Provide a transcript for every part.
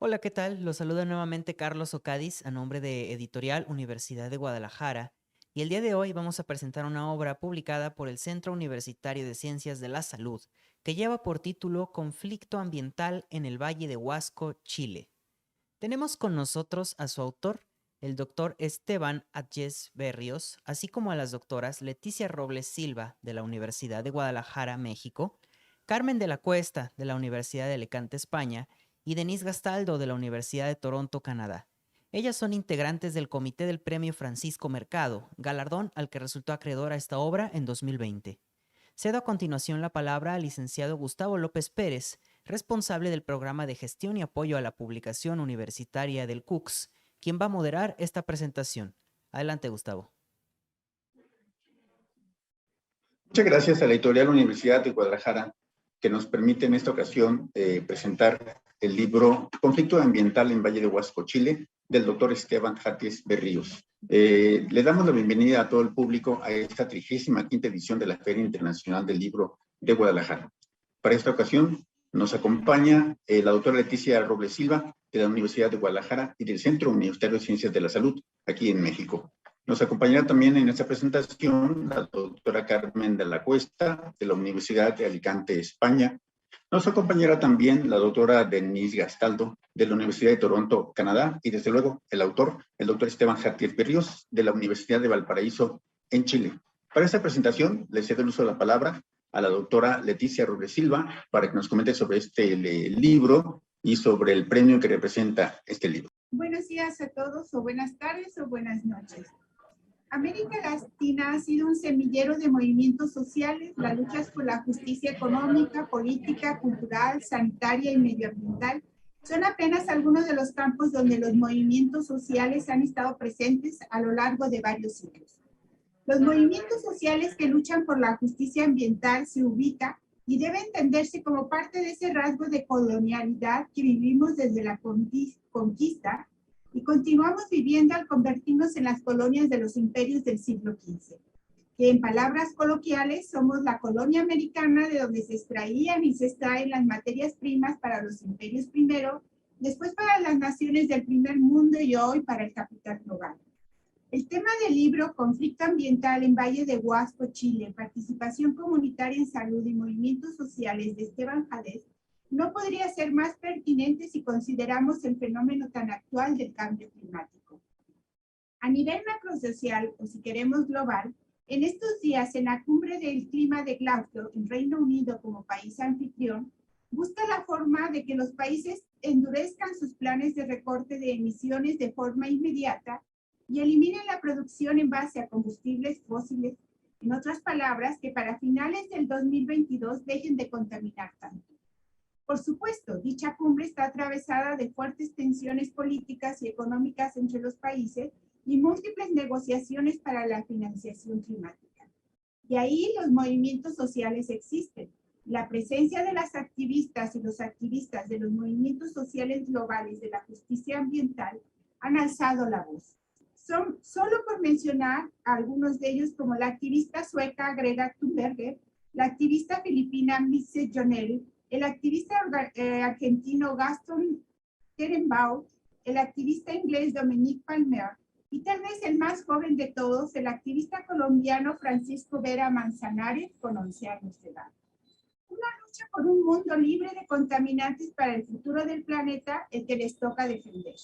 Hola, ¿qué tal? Los saluda nuevamente Carlos Ocadiz a nombre de Editorial Universidad de Guadalajara y el día de hoy vamos a presentar una obra publicada por el Centro Universitario de Ciencias de la Salud que lleva por título Conflicto Ambiental en el Valle de Huasco, Chile. Tenemos con nosotros a su autor, el doctor Esteban Atjes Berrios, así como a las doctoras Leticia Robles Silva de la Universidad de Guadalajara, México, Carmen de la Cuesta de la Universidad de Alicante, España, y Denise Gastaldo de la Universidad de Toronto, Canadá. Ellas son integrantes del Comité del Premio Francisco Mercado, galardón al que resultó acreedora esta obra en 2020. Cedo a continuación la palabra al licenciado Gustavo López Pérez, responsable del programa de gestión y apoyo a la publicación universitaria del CUCS, quien va a moderar esta presentación. Adelante, Gustavo. Muchas gracias a la Editorial Universidad de Guadalajara, que nos permite en esta ocasión presentar el libro Conflicto Ambiental en Valle de Huasco, Chile, del doctor Esteban Atjes Berríos. Le damos la bienvenida a todo el público a esta 35ª edición de la Feria Internacional del Libro de Guadalajara. Para esta ocasión nos acompaña la doctora Leticia Robles Silva, de la Universidad de Guadalajara y del Centro Universitario de Ciencias de la Salud, aquí en México. Nos acompañará también en esta presentación la doctora Carmen de la Cuesta, de la Universidad de Alicante, España. Nos acompañará también la doctora Denise Gastaldo, de la Universidad de Toronto, Canadá, y desde luego el autor, el doctor Esteban Atjes Berríos, de la Universidad de Valparaíso, en Chile. Para esta presentación, le cedo el uso de la palabra a la doctora Leticia Robles Silva para que nos comente sobre este libro y sobre el premio que representa este libro. Buenos días a todos, o buenas tardes, o buenas noches. América Latina ha sido un semillero de movimientos sociales. Las luchas por la justicia económica, política, cultural, sanitaria y medioambiental son apenas algunos de los campos donde los movimientos sociales han estado presentes a lo largo de varios siglos. Los movimientos sociales que luchan por la justicia ambiental se ubican y debe entenderse como parte de ese rasgo de colonialidad que vivimos desde la conquista y continuamos viviendo al convertirnos en las colonias de los imperios del siglo XV, que en palabras coloquiales somos la colonia americana de donde se extraían y se extraen las materias primas para los imperios primero, después para las naciones del primer mundo y hoy para el capital global. El tema del libro Conflicto Ambiental en Valle de Huasco, Chile, participación comunitaria en salud y movimientos sociales de Esteban Atjes no podría ser más pertinente si consideramos el fenómeno tan actual del cambio climático. A nivel macrosocial, o si queremos global, en estos días en la cumbre del clima de Glasgow, en Reino Unido como país anfitrión, busca la forma de que los países endurezcan sus planes de recorte de emisiones de forma inmediata y eliminen la producción en base a combustibles fósiles, en otras palabras, que para finales del 2022 dejen de contaminar tanto. Por supuesto, dicha cumbre está atravesada de fuertes tensiones políticas y económicas entre los países y múltiples negociaciones para la financiación climática. Y ahí los movimientos sociales existen. La presencia de las activistas y los activistas de los movimientos sociales globales de la justicia ambiental han alzado la voz. Solo por mencionar a algunos de ellos como la activista sueca Greta Thunberg, la activista filipina Mise Jonell, el activista argentino Gaston Terenbaum, el activista inglés Dominique Palmer y tal vez el más joven de todos, el activista colombiano Francisco Vera Manzanares, con 11 años de edad. Una lucha por un mundo libre de contaminantes para el futuro del planeta, el que les toca defender.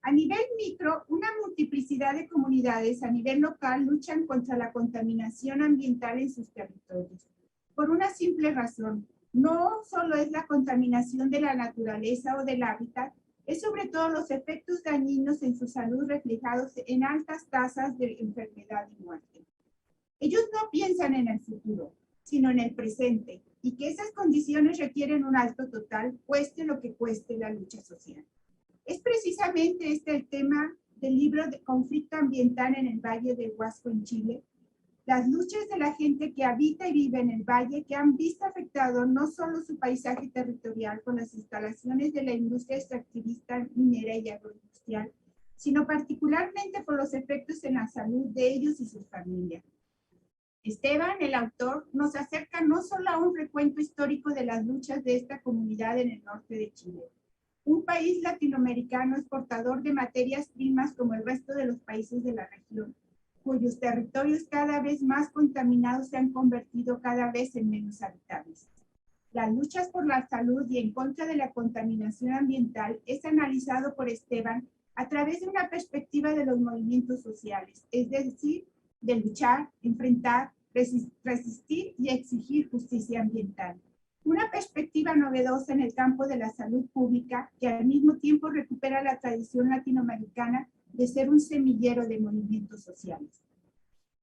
A nivel micro, una multiplicidad de comunidades a nivel local luchan contra la contaminación ambiental en sus territorios. Por una simple razón, no solo es la contaminación de la naturaleza o del hábitat, es sobre todo los efectos dañinos en su salud reflejados en altas tasas de enfermedad y muerte. Ellos no piensan en el futuro, sino en el presente, y que esas condiciones requieren un alto total, cueste lo que cueste la lucha social. Es precisamente este el tema del libro de Conflicto Ambiental en el Valle de Huasco en Chile, las luchas de la gente que habita y vive en el valle, que han visto afectado no solo su paisaje territorial con las instalaciones de la industria extractivista minera y agroindustrial, sino particularmente por los efectos en la salud de ellos y sus familias. Esteban, el autor, nos acerca no solo a un recuento histórico de las luchas de esta comunidad en el norte de Chile, Un país latinoamericano exportador de materias primas como el resto de los países de la región, cuyos territorios cada vez más contaminados se han convertido cada vez en menos habitables. Las luchas por la salud y en contra de la contaminación ambiental es analizado por Esteban a través de una perspectiva de los movimientos sociales, es decir, de luchar, enfrentar, resistir y exigir justicia ambiental. Una perspectiva novedosa en el campo de la salud pública que al mismo tiempo recupera la tradición latinoamericana de ser un semillero de movimientos sociales.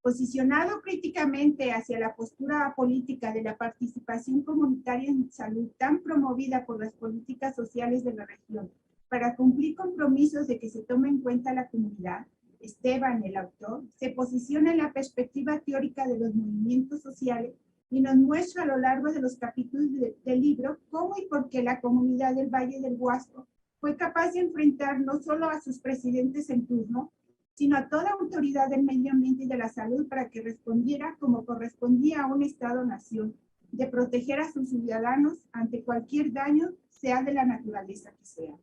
Posicionado críticamente hacia la postura política de la participación comunitaria en salud tan promovida por las políticas sociales de la región para cumplir compromisos de que se tome en cuenta la comunidad, Esteban, el autor, se posiciona en la perspectiva teórica de los movimientos sociales y nos muestra a lo largo de los capítulos del libro cómo y por qué la comunidad del Valle del Huasco fue capaz de enfrentar no solo a sus presidentes en turno, sino a toda autoridad del medio ambiente y de la salud para que respondiera como correspondía a un Estado-nación, de proteger a sus ciudadanos ante cualquier daño, sea de la naturaleza que sea.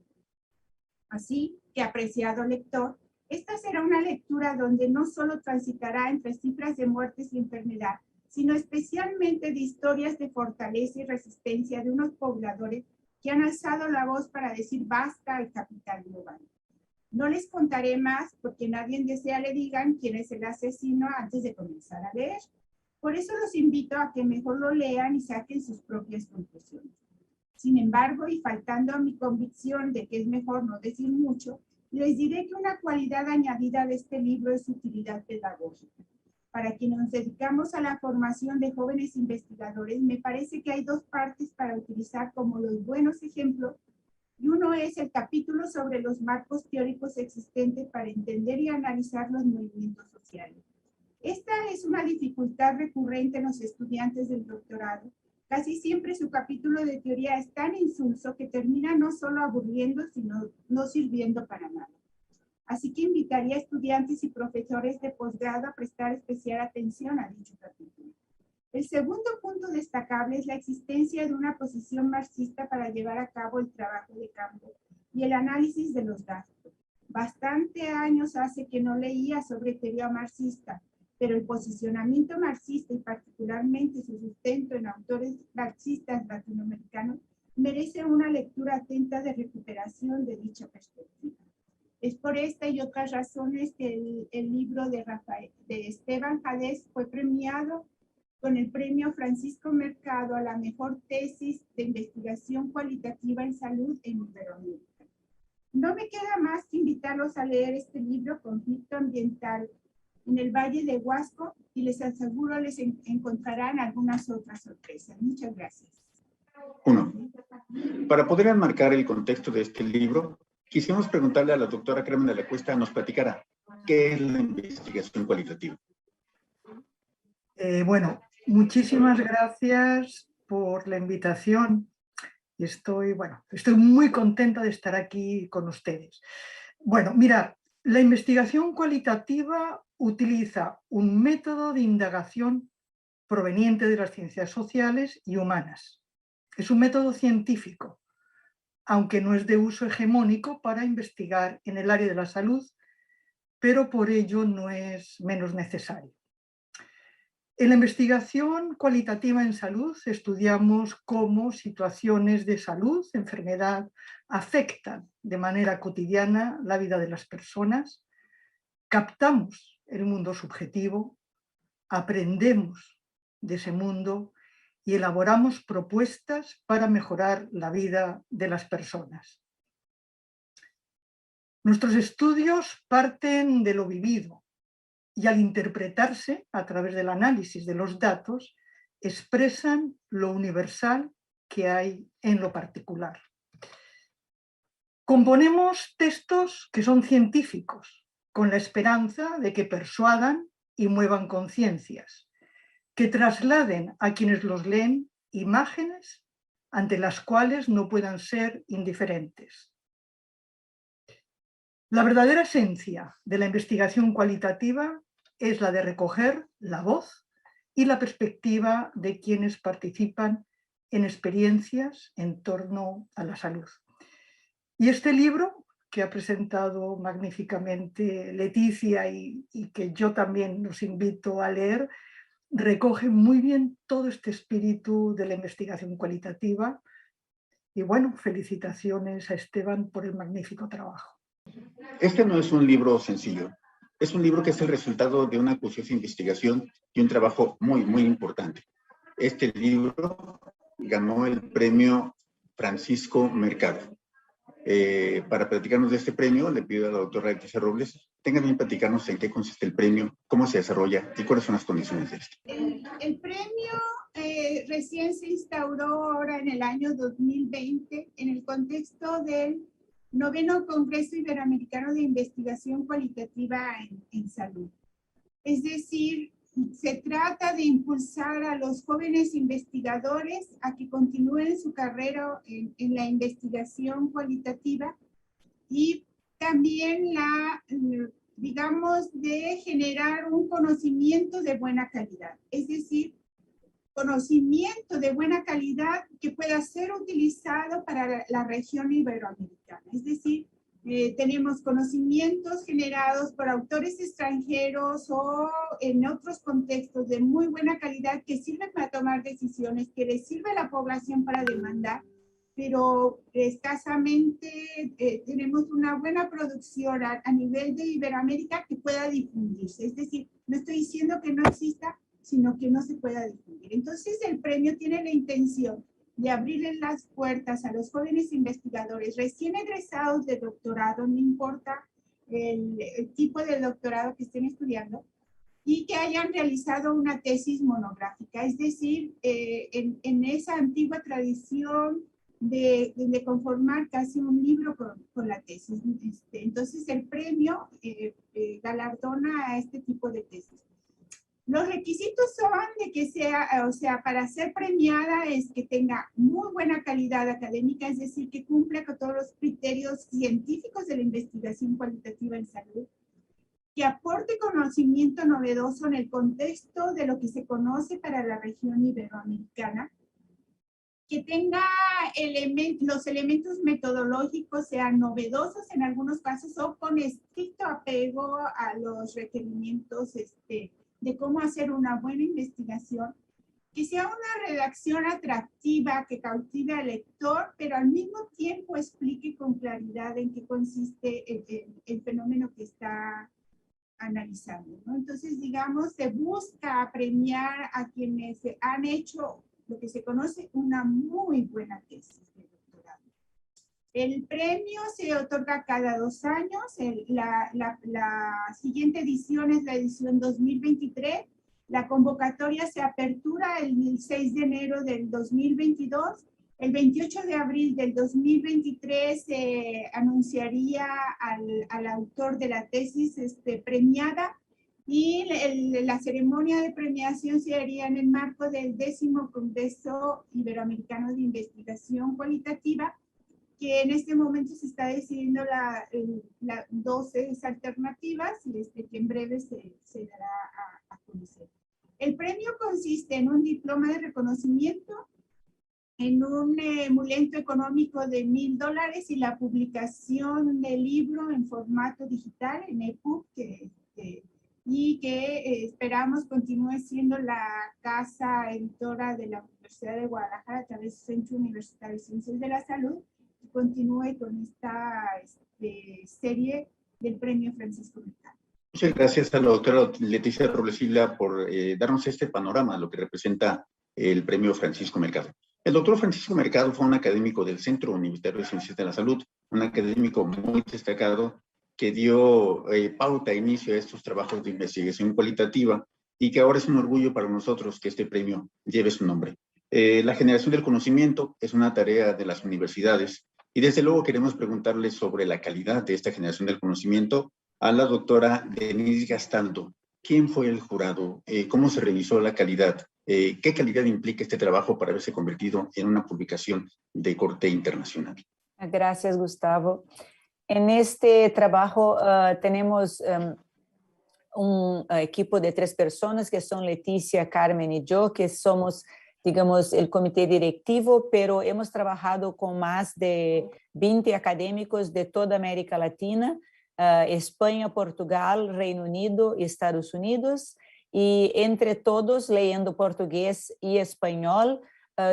Así que, apreciado lector, esta será una lectura donde no solo transitará entre cifras de muertes y enfermedad, sino especialmente de historias de fortaleza y resistencia de unos pobladores que han alzado la voz para decir basta al capital global. No les contaré más porque nadie desea le digan quién es el asesino antes de comenzar a leer. Por eso los invito a que mejor lo lean y saquen sus propias conclusiones. Sin embargo, y faltando a mi convicción de que es mejor no decir mucho, les diré que una cualidad añadida de este libro es su utilidad pedagógica. Para quienes nos dedicamos a la formación de jóvenes investigadores, me parece que hay dos partes para utilizar como los buenos ejemplos, y uno es el capítulo sobre los marcos teóricos existentes para entender y analizar los movimientos sociales. Esta es una dificultad recurrente en los estudiantes del doctorado. Casi siempre su capítulo de teoría es tan insulso que termina no solo aburriendo, sino no sirviendo para nada. Así que invitaría a estudiantes y profesores de posgrado a prestar especial atención a dicho capítulo. El segundo punto destacable es la existencia de una posición marxista para llevar a cabo el trabajo de campo y el análisis de los datos. Bastante años hace que no leía sobre teoría marxista, pero el posicionamiento marxista y particularmente su sustento en autores marxistas latinoamericanos merece una lectura atenta de recuperación de dicha perspectiva. Es por esta y otras razones que el libro de Esteban Jadés fue premiado con el premio Francisco Mercado a la mejor tesis de investigación cualitativa en salud en Iberoamérica. No me queda más que invitarlos a leer este libro, Conflicto Ambiental en el Valle de Huasco, y les aseguro les encontrarán algunas otras sorpresas. Muchas gracias. 1. Para poder enmarcar el contexto de este libro, quisimos preguntarle a la doctora Carmen de la Cuesta nos platicara qué es la investigación cualitativa. Bueno, muchísimas gracias por la invitación. Estoy muy contenta de estar aquí con ustedes. Bueno, mirad, la investigación cualitativa utiliza un método de indagación proveniente de las ciencias sociales y humanas. Es un método científico, aunque no es de uso hegemónico para investigar en el área de la salud, pero por ello no es menos necesario. En la investigación cualitativa en salud estudiamos cómo situaciones de salud, enfermedad, afectan de manera cotidiana la vida de las personas, captamos el mundo subjetivo, aprendemos de ese mundo y elaboramos propuestas para mejorar la vida de las personas. Nuestros estudios parten de lo vivido y al interpretarse a través del análisis de los datos, expresan lo universal que hay en lo particular. Componemos textos que son científicos, con la esperanza de que persuadan y muevan conciencias, que trasladen a quienes los leen imágenes ante las cuales no puedan ser indiferentes. La verdadera esencia de la investigación cualitativa es la de recoger la voz y la perspectiva de quienes participan en experiencias en torno a la salud. Y este libro que ha presentado magníficamente Leticia y que yo también os invito a leer, recoge muy bien todo este espíritu de la investigación cualitativa. Y bueno, felicitaciones a Esteban por el magnífico trabajo. Este no es un libro sencillo. Es un libro que es el resultado de una acuciosa investigación y un trabajo muy, muy importante. Este libro ganó el premio Francisco Mercado. Para platicarnos de este premio, le pido a la doctora Leticia Robles, tenga bien platicarnos en qué consiste el premio, cómo se desarrolla y cuáles son las condiciones de este. El premio recién se instauró ahora en el año 2020 en el contexto del 9º Congreso Iberoamericano de Investigación Cualitativa en Salud. Es decir, se trata de impulsar a los jóvenes investigadores a que continúen su carrera en la investigación cualitativa y también digamos, de generar un conocimiento de buena calidad. Es decir, conocimiento de buena calidad que pueda ser utilizado para la región iberoamericana. Es decir, tenemos conocimientos generados por autores extranjeros o en otros contextos de muy buena calidad que sirven para tomar decisiones, que les sirve a la población para demandar, pero escasamente tenemos una buena producción a nivel de Iberoamérica que pueda difundirse. Es decir, no estoy diciendo que no exista, sino que no se pueda difundir. Entonces, el premio tiene la intención de abrirle las puertas a los jóvenes investigadores recién egresados de doctorado, no importa el tipo de doctorado que estén estudiando, y que hayan realizado una tesis monográfica, es decir, en esa antigua tradición de conformar casi un libro con la tesis. Entonces, el premio galardona a este tipo de tesis. Los requisitos son de que sea, o sea, para ser premiada es que tenga muy buena calidad académica, es decir, que cumpla con todos los criterios científicos de la investigación cualitativa en salud, que aporte conocimiento novedoso en el contexto de lo que se conoce para la región iberoamericana, que tenga los elementos metodológicos sean novedosos en algunos casos o con estricto apego a los requerimientos de cómo hacer una buena investigación, que sea una redacción atractiva, que cautive al lector, pero al mismo tiempo explique con claridad en qué consiste el fenómeno que está analizando, ¿no? Entonces, digamos, se busca premiar a quienes han hecho lo que se conoce una muy buena tesis de doctorado. El premio se otorga cada 2 años. La siguiente edición es la edición 2023. La convocatoria se apertura el 6 de enero del 2022. El 28 de abril del 2023 se anunciaría al autor de la tesis premiada, y la ceremonia de premiación se haría en el marco del 10º Congreso Iberoamericano de Investigación Cualitativa, que en este momento se está decidiendo las 12 alternativas y que en breve se dará a conocer. El premio consiste en un diploma de reconocimiento, en un emolumento económico de $1,000 y la publicación del libro en formato digital, en EPUB, y que esperamos continúe siendo la casa editora de la Universidad de Guadalajara a través del Centro Universitario de Ciencias de la Salud, y continúe con esta serie del Premio Francisco Mercado. Muchas gracias a la doctora Leticia Robles Isla por darnos este panorama, lo que representa el Premio Francisco Mercado. El doctor Francisco Mercado fue un académico del Centro Universitario de Ciencias de la Salud, un académico muy destacado que dio pauta a inicio a estos trabajos de investigación cualitativa y que ahora es un orgullo para nosotros que este premio lleve su nombre. La generación del conocimiento es una tarea de las universidades y desde luego queremos preguntarle sobre la calidad de esta generación del conocimiento a la doctora Denise Gastaldo. ¿Quién fue el jurado? ¿Cómo se revisó la calidad? ¿Qué calidad implica este trabajo para haberse convertido en una publicación de corte internacional? Gracias, Gustavo. En este trabajo tenemos un equipo de 3 personas que son Leticia, Carmen y yo, que somos digamos, el comité directivo, pero hemos trabajado con más de 20 académicos de toda América Latina, España, Portugal, Reino Unido y Estados Unidos, y entre todos, leyendo portugués y español,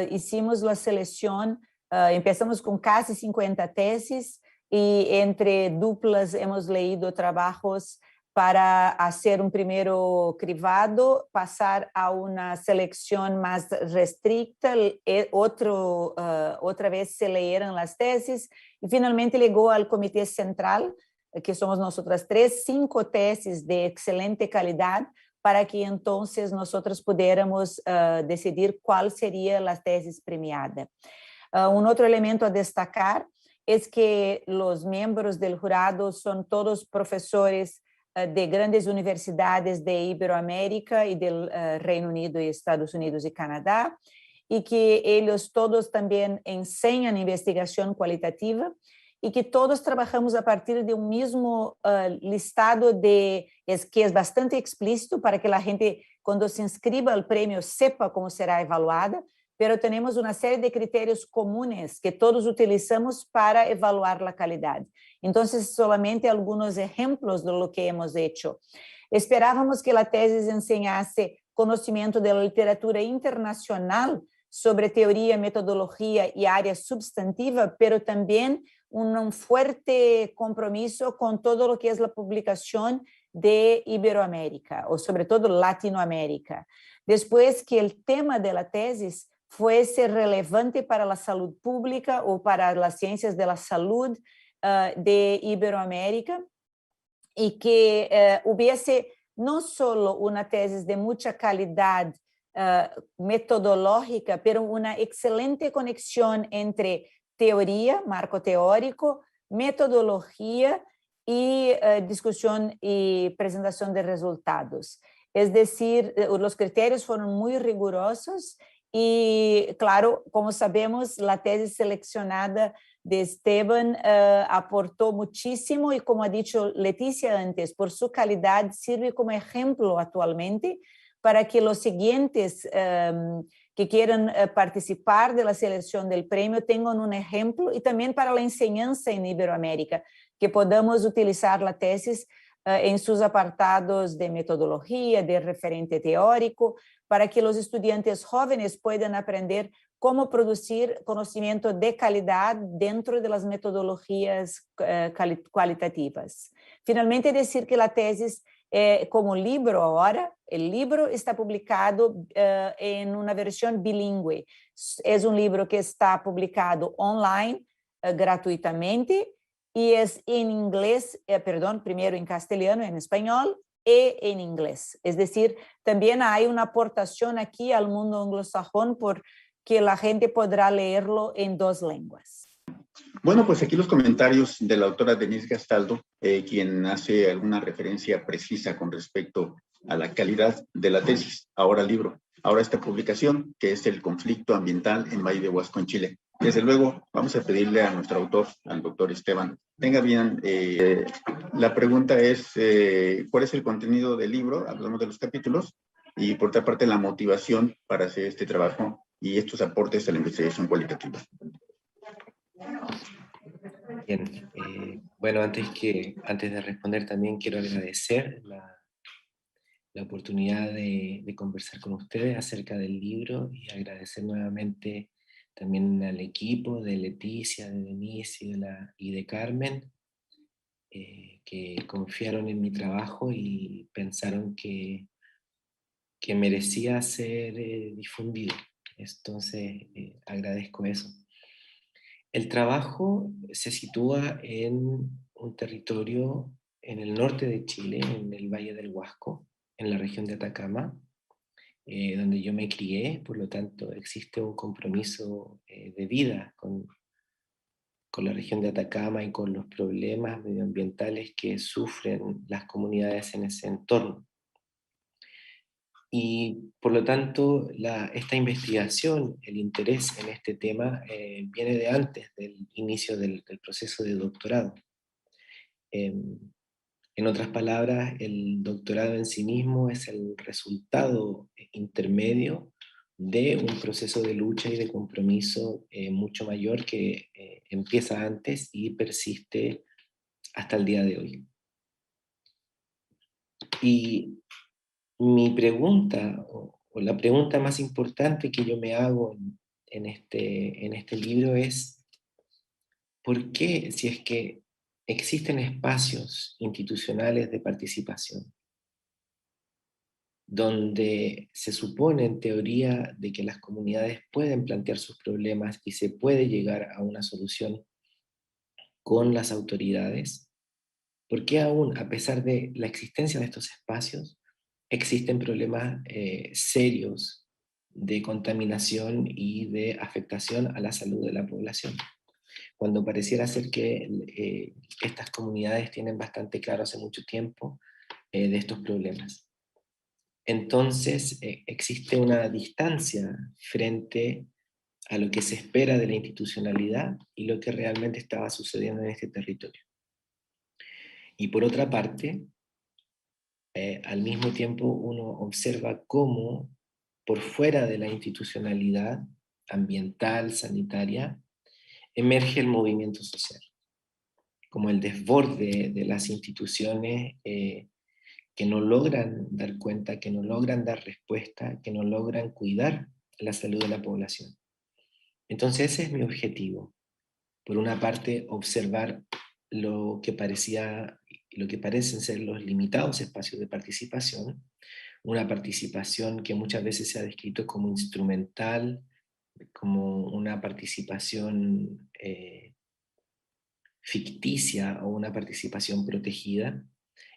hicimos la selección, empezamos con casi 50 tesis, y entre duplas hemos leído trabajos para hacer un primero cribado, pasar a una selección más restricta, otra vez se leyeron las tesis, y finalmente llegó al comité central, que somos nosotras tres, 5 tesis de excelente calidad, para que entonces nosotros pudiéramos decidir cuál sería la tesis premiada. Un otro elemento a destacar es que los miembros del jurado son todos profesores de grandes universidades de Iberoamérica y del Reino Unido y Estados Unidos y Canadá, y que ellos todos también enseñan investigación cualitativa, y que todos trabajamos a partir de un mismo listado que es bastante explícito para que la gente, cuando se inscriba al premio, sepa cómo será evaluada, pero tenemos una serie de criterios comunes que todos utilizamos para evaluar la calidad. Entonces, solamente algunos ejemplos de lo que hemos hecho. Esperábamos que la tesis enseñase conocimiento de la literatura internacional sobre teoría, metodología y área substantiva, pero también un fuerte compromiso con todo lo que es la publicación de Iberoamérica, o sobre todo Latinoamérica. Después que el tema de la tesis fuese relevante para la salud pública o para las ciencias de la salud de Iberoamérica, y que hubiese no solo una tesis de mucha calidad metodológica, pero una excelente conexión entre teoría, marco teórico, metodología y discusión y presentación de resultados. Es decir, los criterios fueron muy rigurosos y, claro, como sabemos, la tesis seleccionada de Esteban aportó muchísimo, y como ha dicho Leticia antes, por su calidad sirve como ejemplo actualmente para que los siguientes que quieran participar de la selección del premio tengan un ejemplo, y también para la enseñanza en Iberoamérica, que podamos utilizar la tesis en sus apartados de metodología, de referente teórico, para que los estudiantes jóvenes puedan aprender cómo producir conocimiento de calidad dentro de las metodologías cualitativas. Finalmente, decir que la tesis, como libro ahora, el libro está publicado en una versión bilingüe. Es un libro que está publicado online gratuitamente, y es en inglés, primero en castellano, en español y en inglés. Es decir, también hay una aportación aquí al mundo anglosajón porque la gente podrá leerlo en 2 lenguas. Bueno, pues aquí los comentarios de la autora Denise Gastaldo, quien hace alguna referencia precisa con respecto a la calidad de la tesis, ahora libro, ahora esta publicación, que es el conflicto ambiental en Valle de Huasco, en Chile. Desde luego, vamos a pedirle a nuestro autor, al doctor Esteban, tenga bien, la pregunta es, ¿cuál es el contenido del libro? Hablamos de los capítulos, y por otra parte, la motivación para hacer este trabajo y estos aportes a la investigación cualitativa. Bien, bueno, antes de responder también quiero agradecer la oportunidad de conversar con ustedes acerca del libro, y agradecer nuevamente también al equipo de Leticia, de Denise y de Carmen, que confiaron en mi trabajo y pensaron que merecía ser difundido. Entonces, agradezco eso. El trabajo se sitúa en un territorio en el norte de Chile, en el Valle del Huasco, en la región de Atacama, donde yo me crié. Por lo tanto existe un compromiso de vida con la región de Atacama y con los problemas medioambientales que sufren las comunidades en ese entorno. Y por lo tanto, esta investigación, el interés en este tema, viene de antes del inicio del proceso de doctorado. En otras palabras, el doctorado en sí mismo es el resultado intermedio de un proceso de lucha y de compromiso mucho mayor que empieza antes y persiste hasta el día de hoy. Y mi pregunta, o la pregunta más importante que yo me hago en este libro es, ¿por qué, si es que existen espacios institucionales de participación, donde se supone en teoría de que las comunidades pueden plantear sus problemas y se puede llegar a una solución con las autoridades, por qué aún, a pesar de la existencia de estos espacios, existen problemas serios de contaminación y de afectación a la salud de la población? Cuando pareciera ser que estas comunidades tienen bastante claro hace mucho tiempo de estos problemas. Entonces, existe una distancia frente a lo que se espera de la institucionalidad y lo que realmente estaba sucediendo en este territorio. Y por otra parte, al mismo tiempo uno observa cómo por fuera de la institucionalidad ambiental, sanitaria, emerge el movimiento social, como el desborde de las instituciones que no logran dar cuenta, que no logran dar respuesta, que no logran cuidar la salud de la población. Entonces ese es mi objetivo. Por una parte, observar lo que parecen ser los limitados espacios de participación, una participación que muchas veces se ha descrito como instrumental, como una participación ficticia o una participación protegida,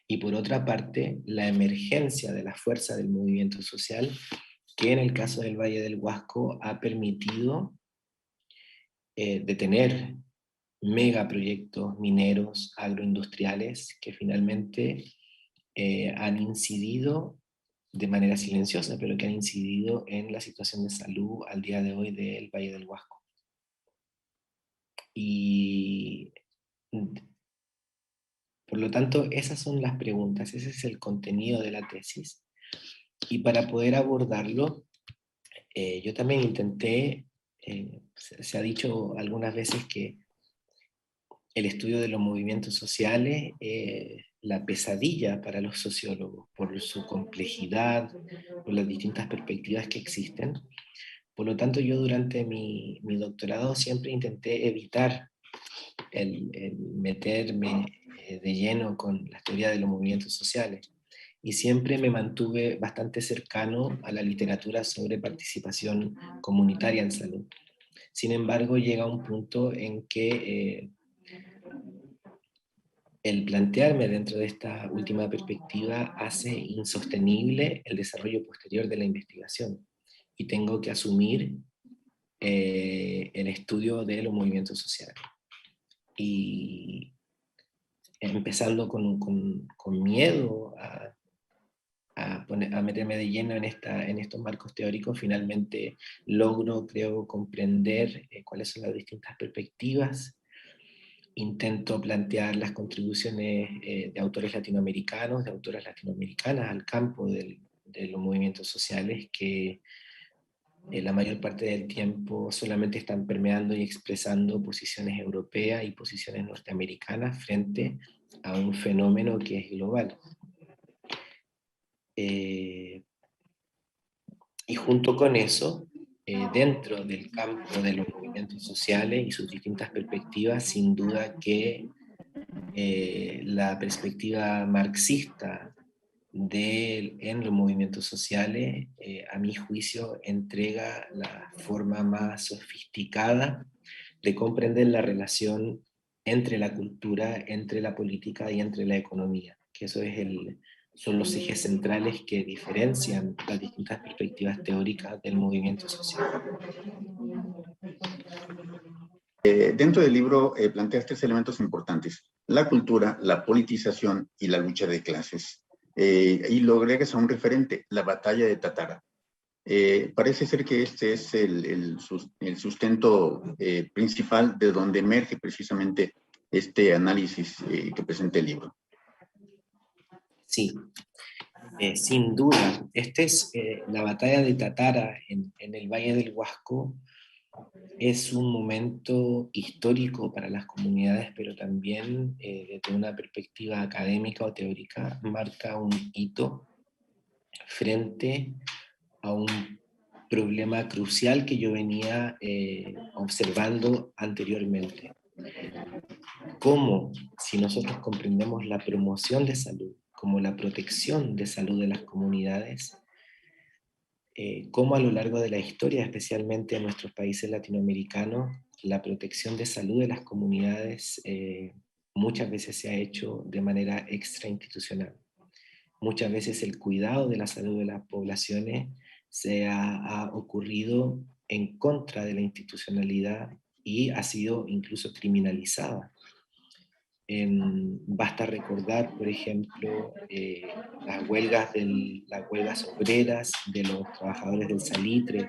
y por otra parte, la emergencia de la fuerza del movimiento social, que en el caso del Valle del Huasco ha permitido detener megaproyectos mineros, agroindustriales, que finalmente han incidido de manera silenciosa, pero que han incidido en la situación de salud al día de hoy del Valle del Huasco. Y por lo tanto, esas son las preguntas, ese es el contenido de la tesis. Y para poder abordarlo, yo también intenté, se ha dicho algunas veces que el estudio de los movimientos sociales es la pesadilla para los sociólogos, por su complejidad, por las distintas perspectivas que existen. Por lo tanto, yo durante mi doctorado siempre intenté evitar el meterme de lleno con la teoría de los movimientos sociales, y siempre me mantuve bastante cercano a la literatura sobre participación comunitaria en salud. Sin embargo, llega un punto en que el plantearme dentro de esta última perspectiva hace insostenible el desarrollo posterior de la investigación, y tengo que asumir el estudio de los movimientos sociales. Y empezando con miedo a meterme de lleno en estos marcos teóricos, finalmente logro, creo, comprender cuáles son las distintas perspectivas. Intento plantear las contribuciones de autores latinoamericanos, de autoras latinoamericanas al campo de los movimientos sociales, que la mayor parte del tiempo solamente están permeando y expresando posiciones europeas y posiciones norteamericanas frente a un fenómeno que es global. Y junto con eso, dentro del campo de los movimientos sociales y sus distintas perspectivas, sin duda que la perspectiva marxista en los movimientos sociales, a mi juicio, entrega la forma más sofisticada de comprender la relación entre la cultura, entre la política y entre la economía, que eso son los ejes centrales que diferencian las distintas perspectivas teóricas del movimiento social. Dentro del libro planteas tres elementos importantes: la cultura, la politización y la lucha de clases. Y lo agregas a un referente, la batalla de Tatara. Parece ser que este es el sustento principal de donde emerge precisamente este análisis que presenta el libro. Sí, Sin duda, esta es la batalla de Tatara en el Valle del Huasco. Es un momento histórico para las comunidades, pero también desde una perspectiva académica o teórica marca un hito frente a un problema crucial que yo venía observando anteriormente. Cómo, si nosotros comprendemos la promoción de salud como la protección de salud de las comunidades, cómo a lo largo de la historia, especialmente en nuestros países latinoamericanos, la protección de salud de las comunidades muchas veces se ha hecho de manera extrainstitucional. Muchas veces el cuidado de la salud de las poblaciones ha ocurrido en contra de la institucionalidad y ha sido incluso criminalizada. Basta recordar, por ejemplo, las huelgas obreras de los trabajadores del salitre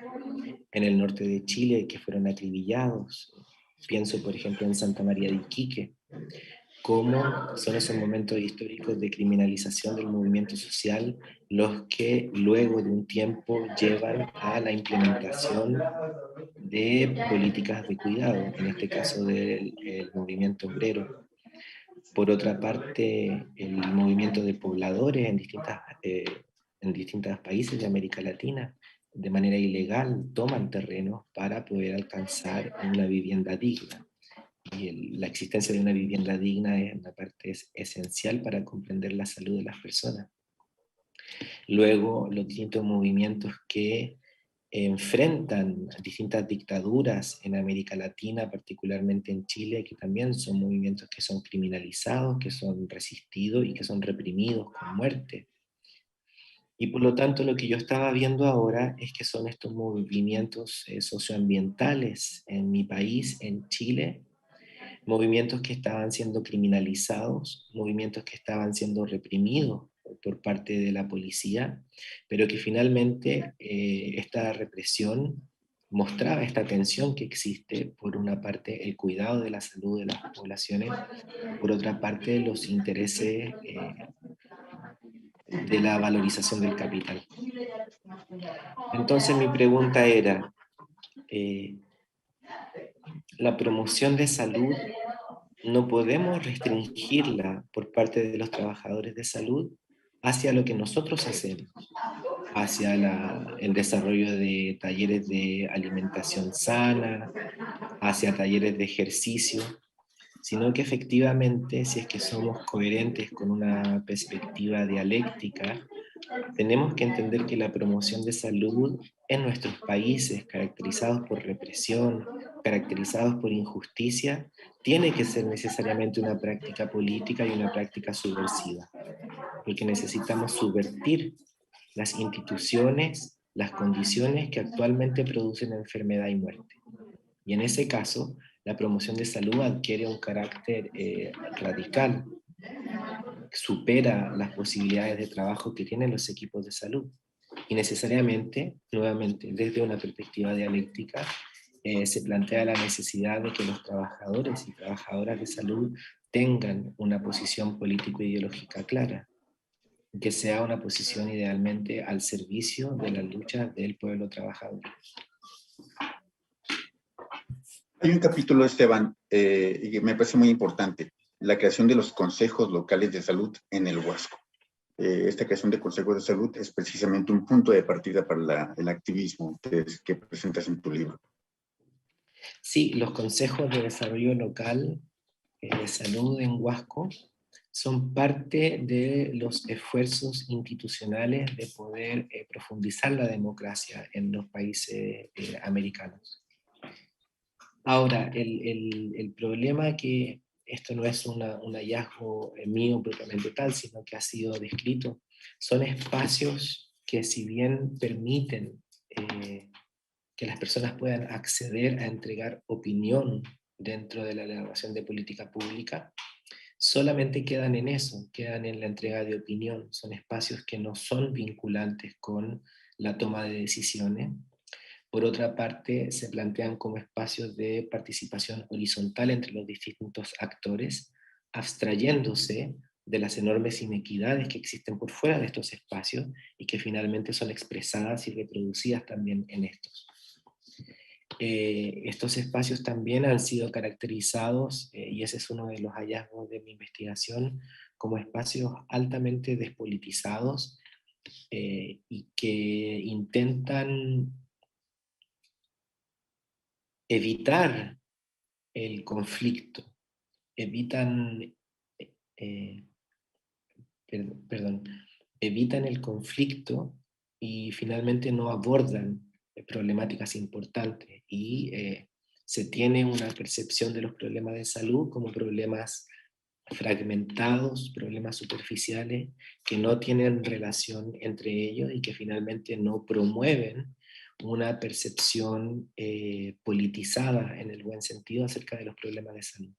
en el norte de Chile que fueron acribillados. Pienso, por ejemplo, en Santa María de Iquique. Cómo son esos momentos históricos de criminalización del movimiento social los que luego de un tiempo llevan a la implementación de políticas de cuidado, en este caso del movimiento obrero. Por otra parte, el movimiento de pobladores en distintos países de América Latina, de manera ilegal, toman terrenos para poder alcanzar una vivienda digna. Y la existencia de una vivienda digna es una parte esencial para comprender la salud de las personas. Luego, los distintos movimientos que enfrentan distintas dictaduras en América Latina, particularmente en Chile, que también son movimientos que son criminalizados, que son resistidos y que son reprimidos con muerte. Y por lo tanto lo que yo estaba viendo ahora es que son estos movimientos socioambientales en mi país, en Chile, movimientos que estaban siendo criminalizados, movimientos que estaban siendo reprimidos por parte de la policía, pero que finalmente esta represión mostraba esta tensión que existe, por una parte el cuidado de la salud de las poblaciones, por otra parte los intereses de la valorización del capital. Entonces mi pregunta era, la promoción de salud no podemos restringirla por parte de los trabajadores de salud hacia lo que nosotros hacemos, hacia el desarrollo de talleres de alimentación sana, hacia talleres de ejercicio, sino que efectivamente, si es que somos coherentes con una perspectiva dialéctica, tenemos que entender que la promoción de salud en nuestros países caracterizados por represión, caracterizados por injusticia, tiene que ser necesariamente una práctica política y una práctica subversiva, porque necesitamos subvertir las instituciones, las condiciones que actualmente producen enfermedad y muerte. Y en ese caso, la promoción de salud adquiere un carácter radical, supera las posibilidades de trabajo que tienen los equipos de salud. Y necesariamente, nuevamente, desde una perspectiva dialéctica, se plantea la necesidad de que los trabajadores y trabajadoras de salud tengan una posición político-ideológica clara, que sea una posición idealmente al servicio de la lucha del pueblo trabajador. Hay un capítulo, Esteban, y me parece muy importante, la creación de los consejos locales de salud en el Huasco. Esta creación de consejos de salud es precisamente un punto de partida para el activismo que presentas en tu libro. Sí, los consejos de desarrollo local de salud en Huasco son parte de los esfuerzos institucionales de poder profundizar la democracia en los países americanos. Ahora, el problema que esto no es un hallazgo mío propiamente tal, sino que ha sido descrito, son espacios que, si bien permiten que las personas puedan acceder a entregar opinión dentro de la elaboración de política pública, solamente quedan en eso, quedan en la entrega de opinión. Son espacios que no son vinculantes con la toma de decisiones. Por otra parte, se plantean como espacios de participación horizontal entre los distintos actores, abstrayéndose de las enormes inequidades que existen por fuera de estos espacios y que finalmente son expresadas y reproducidas también en estos. Estos espacios también han sido caracterizados, y ese es uno de los hallazgos de mi investigación, como espacios altamente despolitizados y que intentan evitar el conflicto, evitan, evitan el conflicto y finalmente no abordan problemáticas importantes y se tiene una percepción de los problemas de salud como problemas fragmentados, problemas superficiales que no tienen relación entre ellos y que finalmente no promueven una percepción politizada en el buen sentido acerca de los problemas de salud.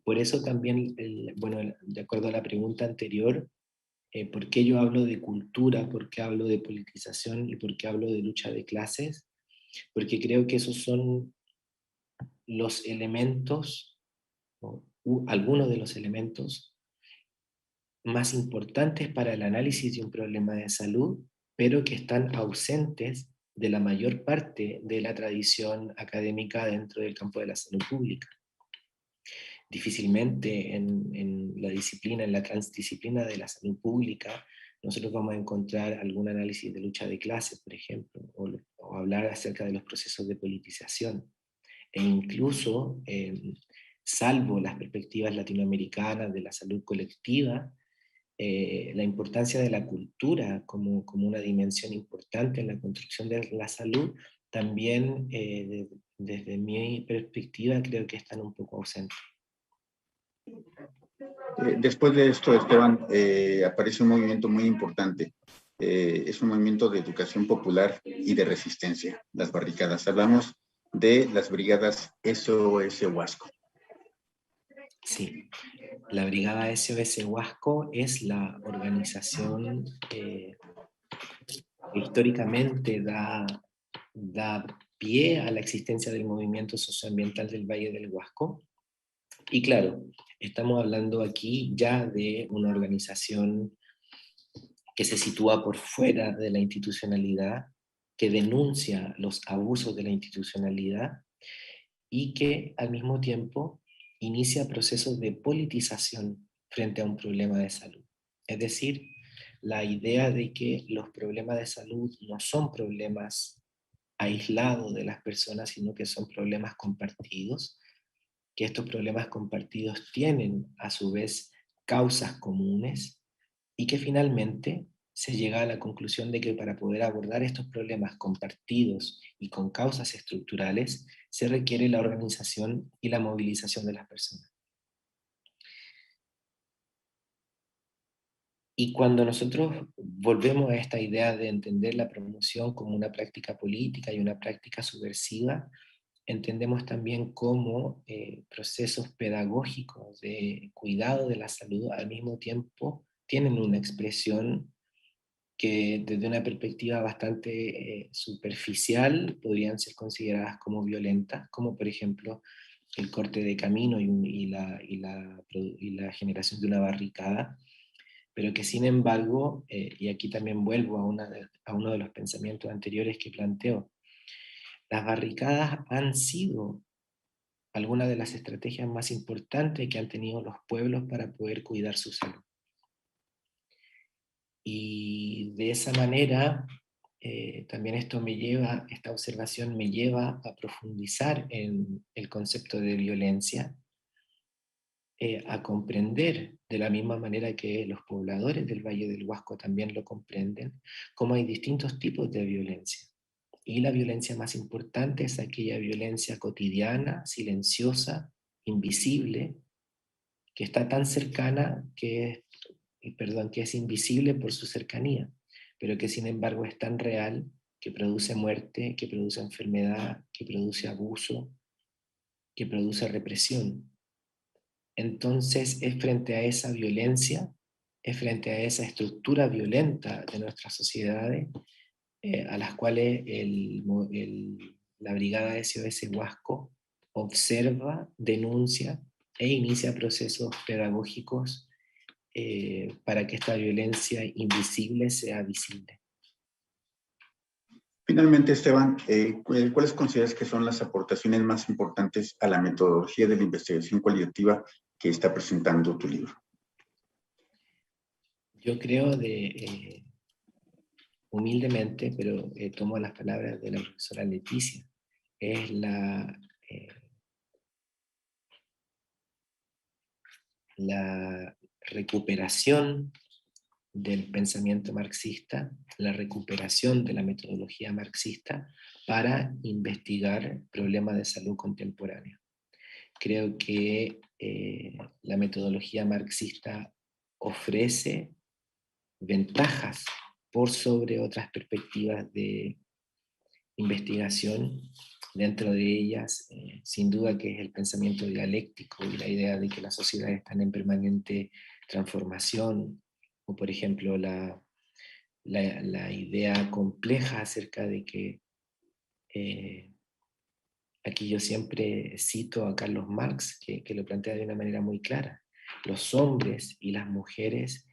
Por eso también, bueno, de acuerdo a la pregunta anterior, ¿por qué yo hablo de cultura? ¿Por qué hablo de politización? ¿Y por qué hablo de lucha de clases? Porque creo que esos son los elementos, algunos de los elementos más importantes para el análisis de un problema de salud, pero que están ausentes de la mayor parte de la tradición académica dentro del campo de la salud pública. Difícilmente en la disciplina, en la transdisciplina de la salud pública, nosotros vamos a encontrar algún análisis de lucha de clases, por ejemplo, o hablar acerca de los procesos de politización. E incluso, salvo las perspectivas latinoamericanas de la salud colectiva, la importancia de la cultura como una dimensión importante en la construcción de la salud, también desde mi perspectiva creo que están un poco ausentes. Después de esto, Esteban, aparece un movimiento muy importante. Es un movimiento de educación popular y de resistencia, las barricadas. Hablamos de las brigadas SOS Huasco. Sí, la Brigada SOS Huasco es la organización que históricamente da pie a la existencia del movimiento socioambiental del Valle del Huasco. Y claro, estamos hablando aquí ya de una organización que se sitúa por fuera de la institucionalidad, que denuncia los abusos de la institucionalidad y que al mismo tiempo inicia procesos de politización frente a un problema de salud. Es decir, la idea de que los problemas de salud no son problemas aislados de las personas, sino que son problemas compartidos, que estos problemas compartidos tienen a su vez causas comunes y que finalmente se llega a la conclusión de que para poder abordar estos problemas compartidos y con causas estructurales se requiere la organización y la movilización de las personas. Y cuando nosotros volvemos a esta idea de entender la promoción como una práctica política y una práctica subversiva, entendemos también cómo procesos pedagógicos de cuidado de la salud al mismo tiempo tienen una expresión que desde una perspectiva bastante superficial podrían ser consideradas como violentas, como por ejemplo el corte de camino y la generación de una barricada, pero que sin embargo, y aquí también vuelvo a uno de los pensamientos anteriores que planteo, las barricadas han sido algunas de las estrategias más importantes que han tenido los pueblos para poder cuidar su salud. Y de esa manera, también esta observación me lleva a profundizar en el concepto de violencia, a comprender de la misma manera que los pobladores del Valle del Huasco también lo comprenden, cómo hay distintos tipos de violencia. Y la violencia más importante es aquella violencia cotidiana, silenciosa, invisible, que está tan cercana que es invisible por su cercanía, pero que sin embargo es tan real que produce muerte, que produce enfermedad, que produce abuso, que produce represión. Entonces es frente a esa violencia, es frente a esa estructura violenta de nuestras sociedades, a las cuales la Brigada SOS Huasco observa, denuncia e inicia procesos pedagógicos para que esta violencia invisible sea visible. Finalmente, Esteban, ¿cuáles consideras que son las aportaciones más importantes a la metodología de la investigación cualitativa que está presentando tu libro? Yo creo humildemente, pero tomo las palabras de la profesora Leticia, es la recuperación del pensamiento marxista, la recuperación de la metodología marxista para investigar problemas de salud contemporánea. Creo que la metodología marxista ofrece ventajas por sobre otras perspectivas de investigación, dentro de ellas, sin duda que es el pensamiento dialéctico y la idea de que las sociedades están en permanente transformación, o por ejemplo la idea compleja acerca de que, aquí yo siempre cito a Carlos Marx, que lo plantea de una manera muy clara: los hombres y las mujeres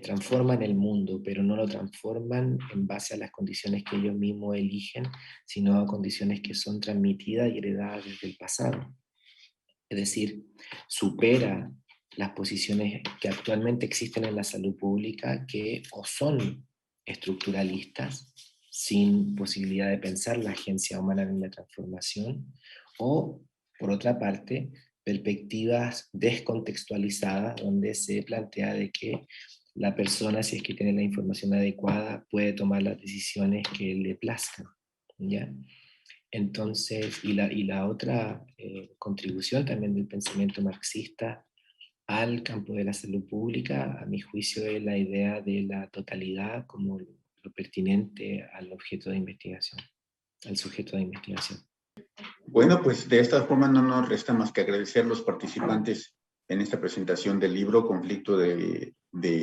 transforman el mundo, pero no lo transforman en base a las condiciones que ellos mismos eligen, sino a condiciones que son transmitidas y heredadas desde el pasado. Es decir, supera las posiciones que actualmente existen en la salud pública, que o son estructuralistas, sin posibilidad de pensar la agencia humana en la transformación, o, por otra parte, perspectivas descontextualizadas, donde se plantea de que la persona, si es que tiene la información adecuada, puede tomar las decisiones que le plazcan, ¿ya? Entonces, y la otra contribución también del pensamiento marxista al campo de la salud pública, a mi juicio, es la idea de la totalidad como lo pertinente al objeto de investigación, al sujeto de investigación. Bueno, pues de esta forma no nos resta más que agradecer a los participantes en esta presentación del libro Conflicto de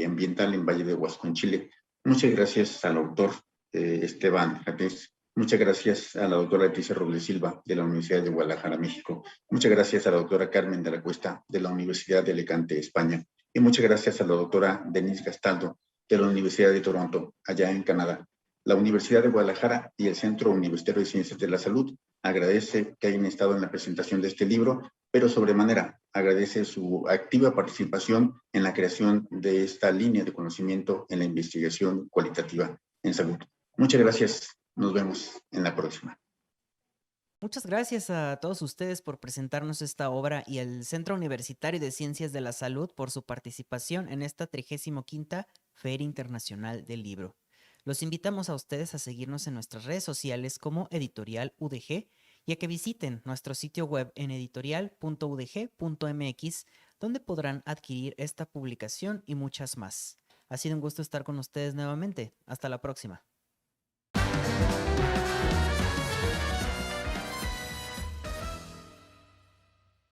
Ambiental en Valle de Huasco, en Chile. Muchas gracias al autor Esteban Jatés. Muchas gracias a la doctora Leticia Robles Silva, de la Universidad de Guadalajara, México. Muchas gracias a la doctora Carmen de la Cuesta, de la Universidad de Alicante, España. Y muchas gracias a la doctora Denise Gastaldo, de la Universidad de Toronto, allá en Canadá. La Universidad de Guadalajara y el Centro Universitario de Ciencias de la Salud agradece que hayan estado en la presentación de este libro, pero sobremanera agradece su activa participación en la creación de esta línea de conocimiento en la investigación cualitativa en salud. Muchas gracias. Nos vemos en la próxima. Muchas gracias a todos ustedes por presentarnos esta obra y al Centro Universitario de Ciencias de la Salud por su participación en esta 35ª Feria Internacional del Libro. Los invitamos a ustedes a seguirnos en nuestras redes sociales como Editorial UDG y a que visiten nuestro sitio web en editorial.udg.mx, donde podrán adquirir esta publicación y muchas más. Ha sido un gusto estar con ustedes nuevamente. Hasta la próxima.